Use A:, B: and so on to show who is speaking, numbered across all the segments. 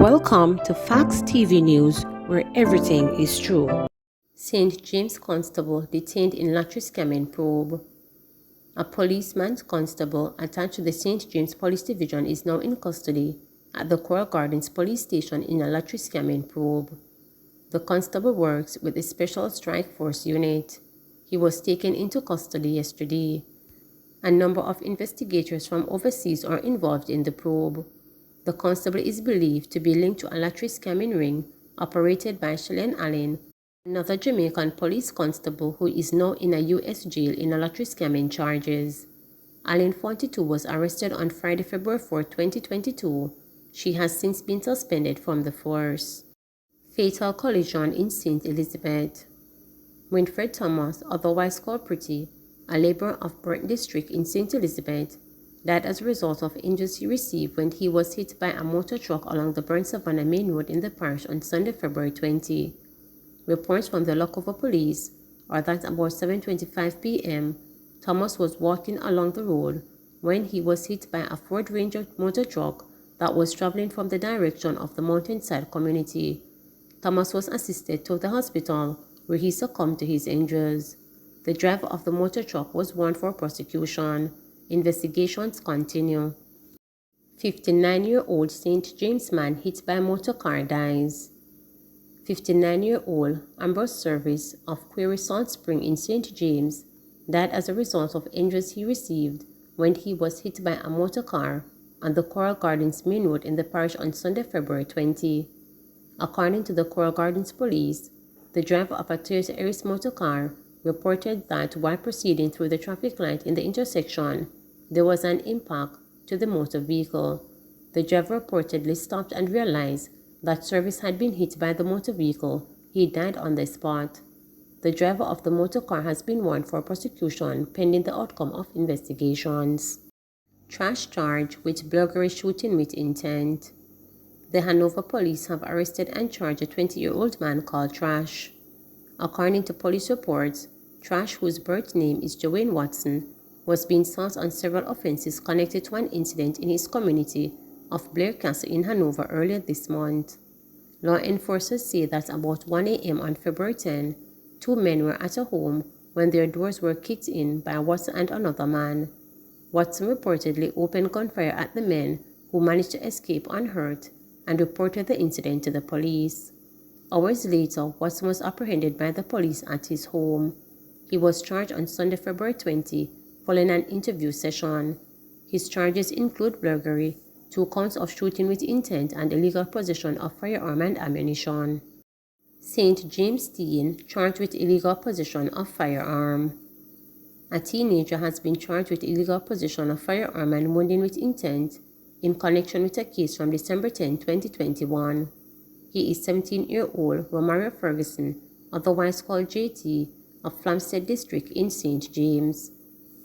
A: Welcome to Facts TV News, where everything is true. St. James Constable detained in lottery scamming probe. A policeman's constable attached to the St. James Police Division is now in custody at the Coral Gardens Police Station in a lottery scamming probe. The constable works with the Special Strike Force Unit. He was taken into custody yesterday. A number of investigators from overseas are involved in the probe. The constable is believed to be linked to a lottery scamming ring operated by Shelley Allen, another Jamaican police constable who is now in a U.S. jail in a lottery scamming charges. Allen, 42, was arrested on Friday, February 4, 2022. She has since been suspended from the force. Fatal collision in St. Elizabeth. Winfred Thomas, otherwise called Pretty, a laborer of Burton District in St. Elizabeth, died as a result of injuries he received when he was hit by a motor truck along the Burn Savannah Main Road in the parish on Sunday, February 20. Reports from the Lockover Police are that about 7:25 p.m., Thomas was walking along the road when he was hit by a Ford Ranger motor truck that was traveling from the direction of the Mountainside community. Thomas was assisted to the hospital, where he succumbed to his injuries. The driver of the motor truck was warned for prosecution. Investigations continue. 59-year-old St. James man hit by motor car dies. 59-year-old Ambrose Service of Quarry Salt Spring in St. James died as a result of injuries he received when he was hit by a motor car on the Coral Gardens Main Road in the parish on Sunday, February 20. According to the Coral Gardens Police, the driver of a Toyota Aris motor car reported that while proceeding through the traffic light in the intersection, there was an impact to the motor vehicle. The driver reportedly stopped and realized that Service had been hit by the motor vehicle. He died on the spot. The driver of the motor car has been warned for prosecution pending the outcome of investigations. Trash charge with burglary shooting with intent. The Hanover police have arrested and charged a 20-year-old man called Trash. According to police reports, Trash, whose birth name is Joanne Watson, was being sought on several offenses connected to an incident in his community of Blair Castle in Hanover earlier this month. Law enforcers say that about 1 a.m. on February 10, two men were at a home when their doors were kicked in by Watson and another man. Watson reportedly opened gunfire at the men, who managed to escape unhurt, and reported the incident to the police. Hours later, Watson was apprehended by the police at his home. He was charged on Sunday, February 20, following an interview session. His charges include burglary, 2 counts of shooting with intent, and illegal possession of firearm and ammunition. St. James teen charged with illegal possession of firearm. A teenager has been charged with illegal possession of firearm and wounding with intent in connection with a case from December 10, 2021. He is 17-year-old Romario Ferguson, otherwise called JT, of Flamstead District in St. James.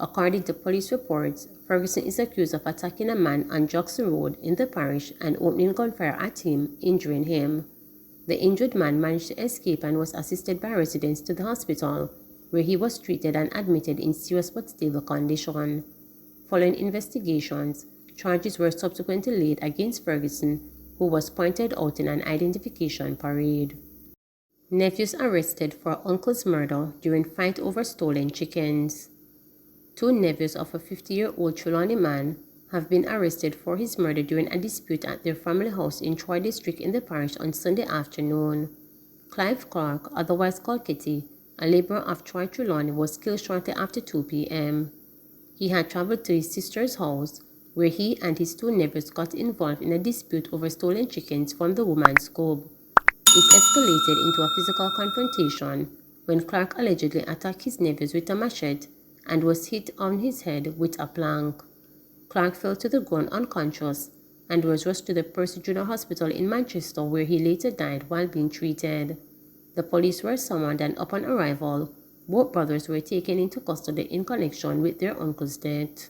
A: According to police reports, Ferguson is accused of attacking a man on Jackson Road in the parish and opening gunfire at him, injuring him. The injured man managed to escape and was assisted by residents to the hospital, where he was treated and admitted in serious but stable condition. Following investigations, charges were subsequently laid against Ferguson, who was pointed out in an identification parade. Nephews arrested for uncle's murder during fight over stolen chickens. 2 nephews of a 50-year-old Trelawney man have been arrested for his murder during a dispute at their family house in Troy District in the parish on Sunday afternoon. Clive Clark, otherwise called Kitty, a laborer of Troy Trelawney, was killed shortly after 2 p.m. He had traveled to his sister's house, where he and his 2 nephews got involved in a dispute over stolen chickens from the woman's coop. It escalated into a physical confrontation when Clark allegedly attacked his nephews with a machete and was hit on his head with a plank. Clark fell to the ground unconscious and was rushed to the Percy Junior Hospital in Manchester, where he later died while being treated. The police were summoned, and upon arrival, both brothers were taken into custody in connection with their uncle's death.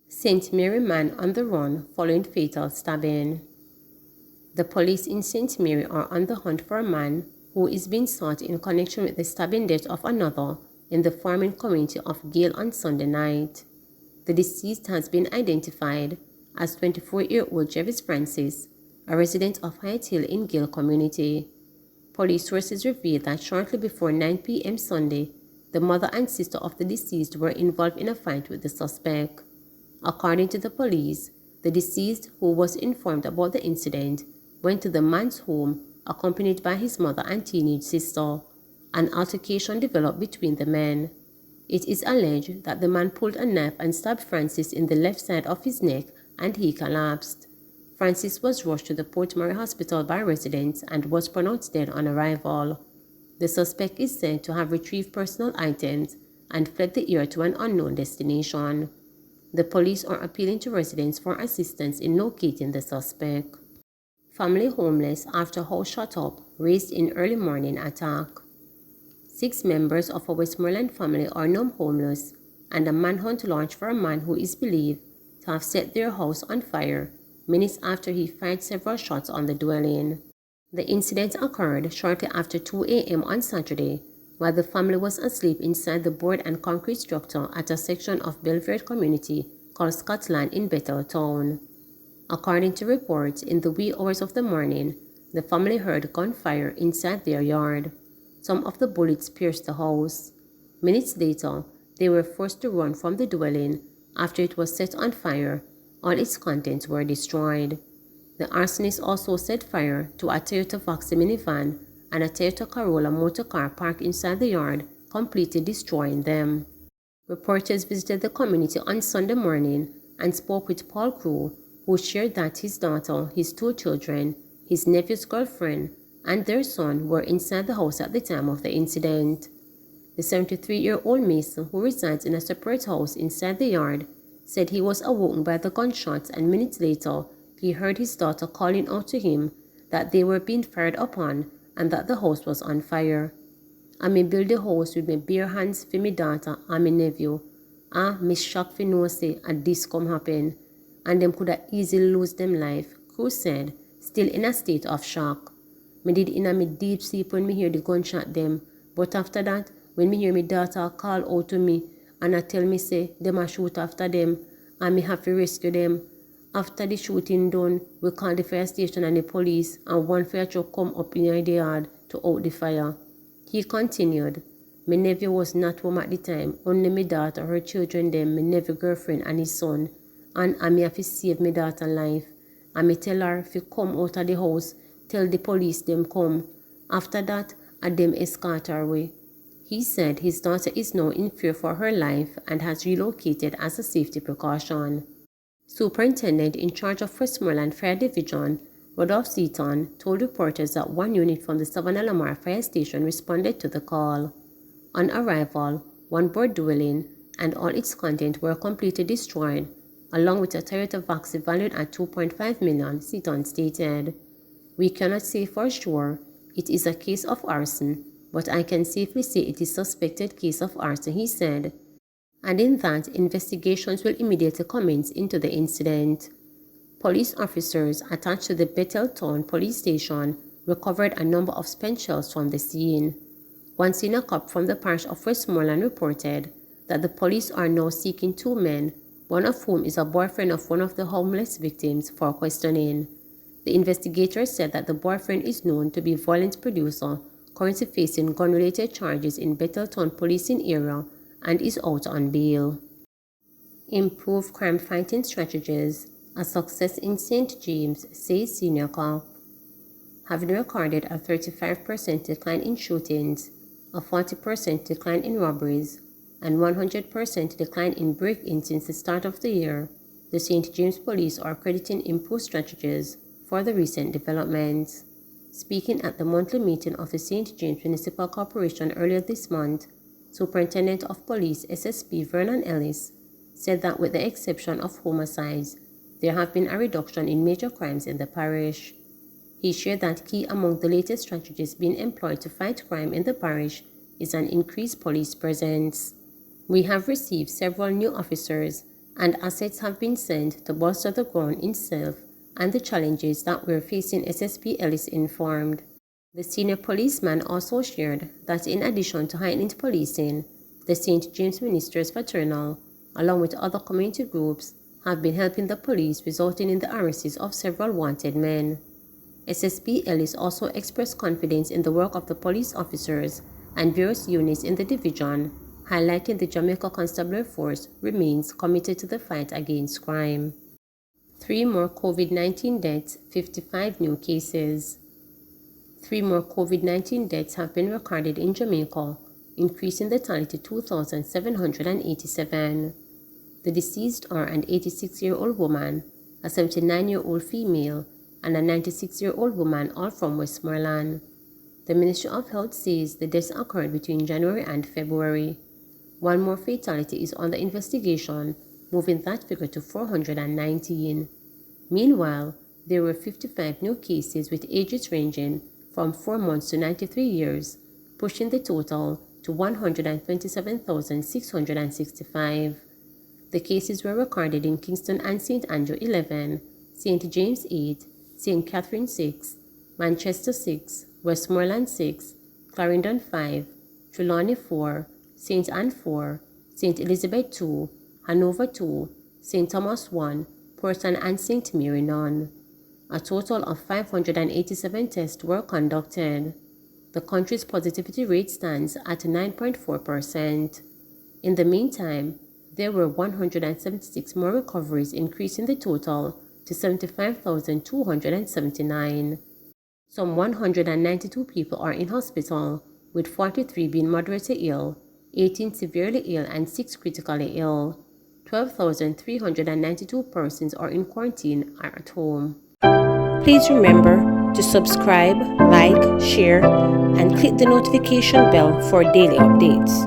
A: St. Mary man on the run following fatal stabbing. The police in St. Mary are on the hunt for a man who is being sought in connection with the stabbing death of another in the farming community of Gale on Sunday night. The deceased has been identified as 24-year-old Jevis Francis, a resident of Hyde Hill in Gill community. Police sources revealed that shortly before 9 p.m. Sunday, the mother and sister of the deceased were involved in a fight with the suspect. According to the police, the deceased, who was informed about the incident, went to the man's home accompanied by his mother and teenage sister. An altercation developed between the men. It is alleged that the man pulled a knife and stabbed Francis in the left side of his neck and he collapsed. Francis was rushed to the Port Murray Hospital by residents and was pronounced dead on arrival. The suspect is said to have retrieved personal items and fled the area to an unknown destination. The police are appealing to residents for assistance in locating the suspect. Family homeless after house shut up, raised in early morning attack. 6 members of a Westmoreland family are now homeless, and a manhunt launched for a man who is believed to have set their house on fire minutes after he fired several shots on the dwelling. The incident occurred shortly after 2 a.m. on Saturday, while the family was asleep inside the board and concrete structure at a section of Belvedere community called Scotland in Bethel Town. According to reports, in the wee hours of the morning, the family heard gunfire inside their yard. Some of the bullets pierced the house. Minutes later, they were forced to run from the dwelling after it was set on fire. All its contents were destroyed. The arsonist also set fire to a Toyota Voxy minivan and a Toyota Corolla motor car parked inside the yard, completely destroying them. Reporters visited the community on Sunday morning and spoke with Paul Crew, who shared that his daughter, his 2 children, his nephew's girlfriend, and their son were inside the house at the time of the incident. The 73-year-old Mason, who resides in a separate house inside the yard, said he was awoken by the gunshots, and minutes later, he heard his daughter calling out to him that they were being fired upon and that the house was on fire. "I may build the house with my bare hands for my daughter and my nephew. Me shocked for know say a this come happen, and them coulda easily lose them life," Cruz said, still in a state of shock. "Me did in a me deep sleep when me hear the gunshot them, but after that, when me hear my daughter call out to me and I tell me say them a shoot after them and me have to rescue them. After the shooting done, we called the fire station and the police, and one fire truck come up in the yard to out the fire." He continued, "My nephew was not home at the time, only my daughter, her children them, my nephew girlfriend and his son, and I me have to save my daughter's life. And me tell her if you come out of the house, tell the police them come. After that, I them escort her away." He said his daughter is now in fear for her life and has relocated as a safety precaution. Superintendent in charge of Westmoreland Fire Division, Rodolph Seaton, told reporters that 1 unit from the Savannah Lamar Fire Station responded to the call. On arrival, 1 board dwelling and all its content were completely destroyed, along with a Toyota Voxy valued at $2.5 million, Seaton stated. "We cannot say for sure it is a case of arson, but I can safely say it is a suspected case of arson," he said, adding that investigations will immediately commence into the incident. Police officers attached to the Bethel Town Police Station recovered a number of spent shells from the scene. One senior cop from the parish of Westmoreland reported that the police are now seeking 2 men, one of whom is a boyfriend of one of the homeless victims, for questioning. The investigators said that the boyfriend is known to be a violent producer, currently facing gun-related charges in Bethel Town policing area, and is out on bail. Improve crime-fighting strategies, a success in St. James, says senior cop. Having recorded a 35% decline in shootings, a 40% decline in robberies, and 100% decline in break-ins since the start of the year, the St. James Police are crediting improved strategies for the recent developments. Speaking at the monthly meeting of the St. James Municipal Corporation earlier this month, Superintendent of Police SSP Vernon Ellis said that with the exception of homicides, there have been a reduction in major crimes in the parish. He shared that key among the latest strategies being employed to fight crime in the parish is an increased police presence. "We have received several new officers, and assets have been sent to bolster the ground itself and the challenges that we're facing," SSP Ellis informed. The senior policeman also shared that in addition to heightened policing, the St. James Ministers Fraternal, along with other community groups, have been helping the police, resulting in the arrests of several wanted men. SSP Ellis also expressed confidence in the work of the police officers and various units in the division, highlighting the Jamaica Constabulary Force remains committed to the fight against crime. 3 more COVID-19 deaths, 55 new cases. 3 more COVID-19 deaths have been recorded in Jamaica, increasing the tally to 2,787. The deceased are an 86-year-old woman, a 79-year-old female, and a 96-year-old woman, all from Westmoreland. The Ministry of Health says the deaths occurred between January and February. 1 more fatality is under investigation, moving that figure to 419. Meanwhile, there were 55 new cases with ages ranging from 4 months to 93 years, pushing the total to 127,665. The cases were recorded in Kingston and St. Andrew 11, St. James 8, St. Catherine 6, Manchester 6, Westmoreland 6, Clarendon 5, Trelawney 4, St. Anne 4, St. Elizabeth 2, Hanover 2, St. Thomas 1, Portland and St. Mary none. A total of 587 tests were conducted. The country's positivity rate stands at 9.4%. In the meantime, there were 176 more recoveries, increasing the total to 75,279. Some 192 people are in hospital, with 43 being moderately ill, 18 severely ill, and 6 critically ill. 12,392 persons are in quarantine or at home. Please remember to subscribe, like, share, and click the notification bell for daily updates.